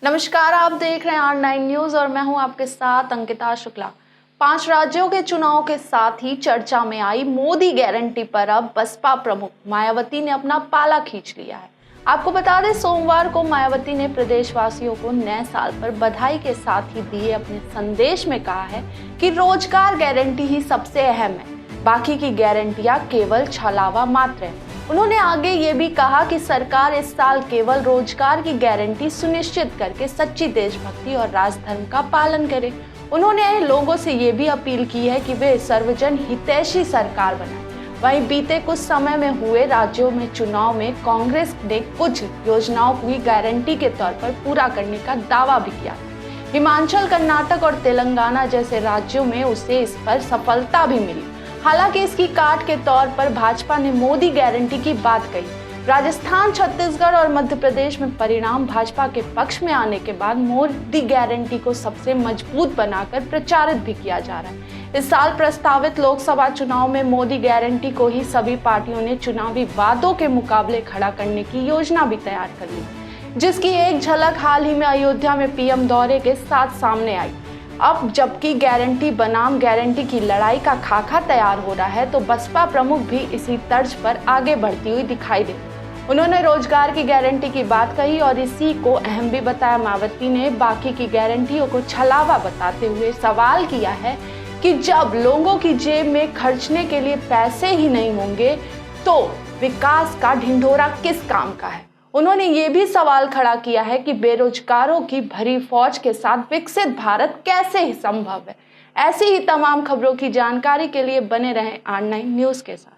नमस्कार, आप देख रहे हैं R9 न्यूज और मैं हूं आपके साथ अंकिता शुक्ला। 5 राज्यों के चुनाव के साथ ही चर्चा में आई मोदी गारंटी पर अब बसपा प्रमुख मायावती ने अपना पाला खींच लिया है। आपको बता दें, सोमवार को मायावती ने प्रदेशवासियों को नए साल पर बधाई के साथ ही दिए अपने संदेश में कहा है कि रोजगार गारंटी ही सबसे अहम है, बाकी की गारंटियां केवल छलावा मात्र है। उन्होंने आगे ये भी कहा कि सरकार इस साल केवल रोजगार की गारंटी सुनिश्चित करके सच्ची देशभक्ति और राजधर्म का पालन करे। उन्होंने लोगों से ये भी अपील की है कि वे सर्वजन हितैषी सरकार बनाएं। वहीं बीते कुछ समय में हुए राज्यों में चुनाव में कांग्रेस ने कुछ योजनाओं की गारंटी के तौर पर पूरा करने का दावा भी किया। हिमाचल, कर्नाटक और तेलंगाना जैसे राज्यों में उसे इस पर सफलता भी मिली। हालांकि इसकी काट के तौर पर भाजपा ने मोदी गारंटी की बात कही। राजस्थान, छत्तीसगढ़ और मध्य प्रदेश में परिणाम भाजपा के पक्ष में आने के बाद मोदी गारंटी को सबसे मजबूत बनाकर प्रचारित भी किया जा रहा है। इस साल प्रस्तावित लोकसभा चुनाव में मोदी गारंटी को ही सभी पार्टियों ने चुनावी वादों के मुकाबले खड़ा करने की योजना भी तैयार कर ली, जिसकी एक झलक हाल ही में अयोध्या में पीएम दौरे के साथ सामने आई। अब जबकि गारंटी बनाम गारंटी की लड़ाई का खाका तैयार हो रहा है, तो बसपा प्रमुख भी इसी तर्ज पर आगे बढ़ती हुई दिखाई दे। उन्होंने रोजगार की गारंटी की बात कही और इसी को अहम भी बताया। मायावती ने बाकी की गारंटियों को छलावा बताते हुए सवाल किया है कि जब लोगों की जेब में खर्चने के लिए पैसे ही नहीं होंगे तो विकास का ढिंढोरा किस काम का है। उन्होंने ये भी सवाल खड़ा किया है कि बेरोजगारों की भरी फौज के साथ विकसित भारत कैसे संभव है। ऐसी ही तमाम खबरों की जानकारी के लिए बने रहें R9 न्यूज के साथ।